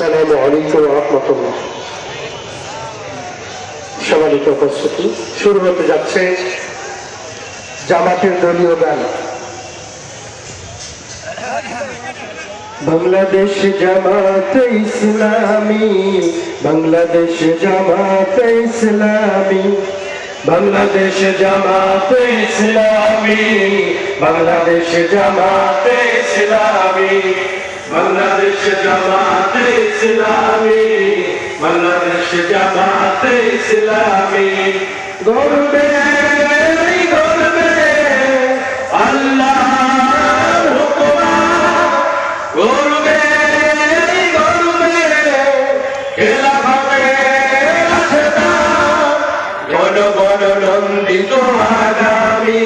আসসালামু আলাইকুম ওয়া রাহমাতুল্লাহ। সম্মানিত উপস্থিতি, শুরু হতে যাচ্ছে জামাতের দলীয় গান। বাংলাদেশ জামাতে ইসলামী, বাংলাদেশ জামাতে ইসলামী, বাংলাদেশ জামাতে ইসলামী, বাংলাদেশ জামাতে ইসলামী, বাংলাদেশ জামাতে ইসলামী, বাংলাদেশ জামাতে ইসলামী। গর্বে গর্বে আল্লাহর হুকুম, গর্বে গর্বে খেলাফতে রাশেদান, জনগণ নন্দিত আগামী,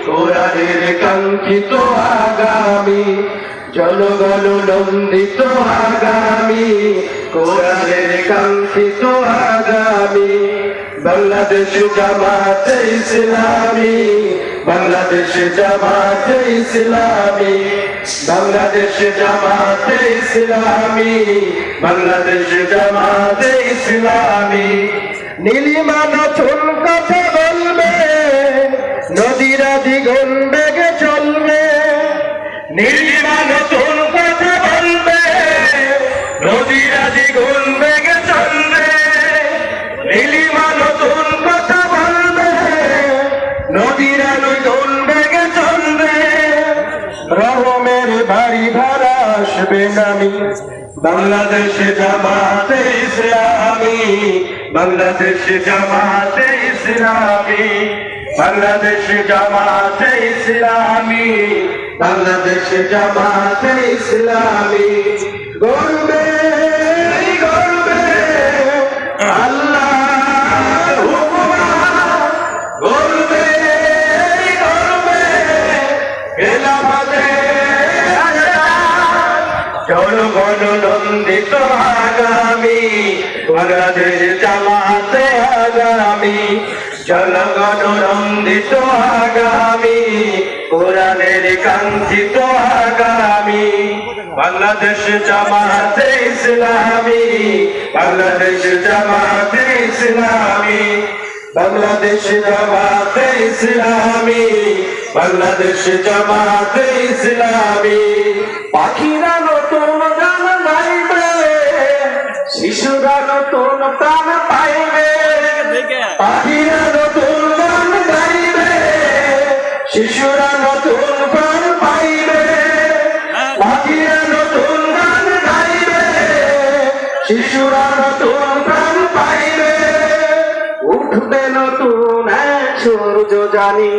কোরআনের কাঙ্ক্ষিত আগামী, জনগণ নন্দিত আগামী, কোরআনের কাঙ্ক্ষিত আগামী। বাংলাদেশ জামাতে ইসলামী, বাংলাদেশ জামাতে ইসলামী, বাংলাদেশ জামাতে ইসলামী, বাংলাদেশ জামাতে ইসলামী। নীলিমা নতুন কথা বলবে, নদীরা দ্বিগুণ বেগে চলবে। নীলিমা নতুন কথা বলবে, নদীরা দ্বিগুণ বেগে চলবে। নীলিমা নতুন কথা বলবে, নদীরা নতুন বেগে চলবে। রহমের বাড়ি ভাড়া আসবে নামি, বাংলাদেশ জামাতে ইসলামী, বাংলাদেশ জামাতে ইসলামী, বাংলাদেশ জামাতে ইসলামী, বাংলাদেশ জামাতে ইসলামী। গর্বে গর্বে আল্লাহর হুকুম, গর্বে গর্বে খেলাফতে রাশেদান, জনগণ নন্দিত আগামী, বাংলাদেশ জামাতে আগামী, জনগণ নন্দিত আগামী, কোরআনের কাঙ্ক্ষিত আগামী। বাংলাদেশ জামাতে ইসলামী, বাংলাদেশ জামাতে ইসলামী, বাংলাদেশ জামাতে ইসলামী, বাংলাদেশ জামাতে ইসলামী। পাখিরা নতুন গান গাইবে, শিশুরা নতুন প্রাণ পাইবে। পাখিরা নতুন গান গাইবে, শিশুরা নতুন প্রাণ পাইবে। পাখিরা নতুন গান গাইবে, শিশুরা নতুন প্রাণ পাইবে। উঠবে নতুন এক সূর্য জানি,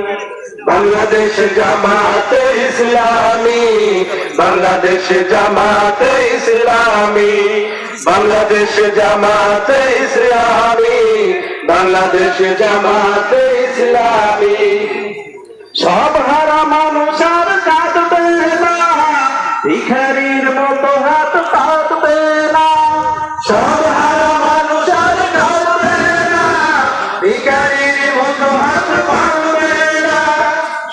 বাংলাদেশ জামাতে ইসলামী, বাংলাদেশ জামাতে ইসলামী, বাংলাদেশ জামাতে ইসলামী, বাংলাদেশ জামাতে ইসলামী। সব হারা মানুষ আর কাঁদবে না, ভিখারির মতো হাত পাতবে না। সব হারা মানুষ আর কাঁদবে না, ভিখারির মতো হাত পাতবে না।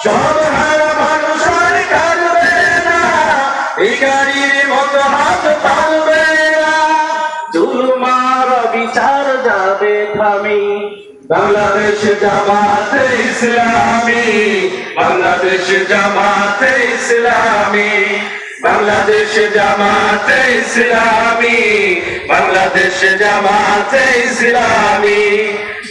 সব হারা মানুষ আর কাঁদবে না, ভিখারির মতো হাত পাতবে না। জুলুমার বিচার যাবে থামি, বাংলাদেশ জামাতে ইসলামী, বাংলাদেশ জামাতে ইসলামী, বাংলাদেশ জামাতে ইসলামী, বাংলাদেশ জামাতে ইসলামী।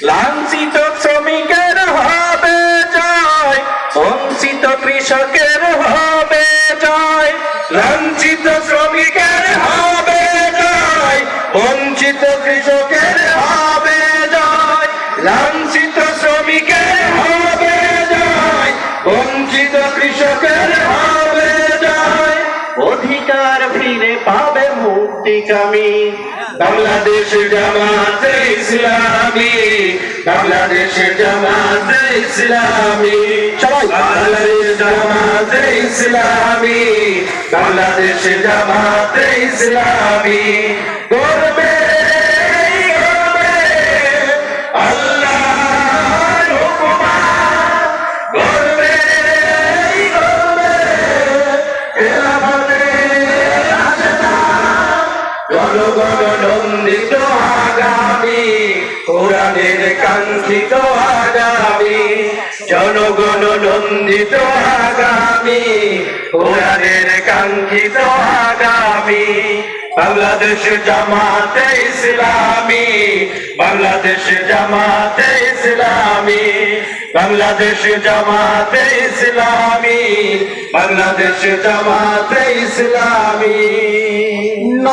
লাঞ্ছিত শ্রমিকের হবে জয়, বঞ্চিত কৃষকের হবে জয়। লাঞ্ছিত শ্রমিকের হবে জয়, বঞ্চিত কৃষকের হবে জয়। লাঞ্ছিত শ্রমিকের হবে জয়, বঞ্চিত কৃষকের হবে জয়। অধিকার ফিরে পাবে মুক্তিকামী, বাংলাদেশ জামাতে ইসলামী, বাংলাদেশ জামাতে ইসলামী, বাংলাদেশ জামাতে ইসলামী, বাংলাদেশ জামাতে ইসলামী। গর্বে গর্বে আল্লাহর হুকুম, গর্বে গর্বে খেলাফতে রাশেদান, জনগণ নন্দিত আগামী কোরআনের কাঙ্ক্ষিত আগামী জনগণ নন্দিত আগামী কোরআনের কাঙ্ক্ষিত আগামী বাংলাদেশ জামাতে ইসলামী বাংলাদেশ জামাতে ইসলামী বাংলাদেশ জামাতে ইসলামী বাংলাদেশ জামাতে ইসলামী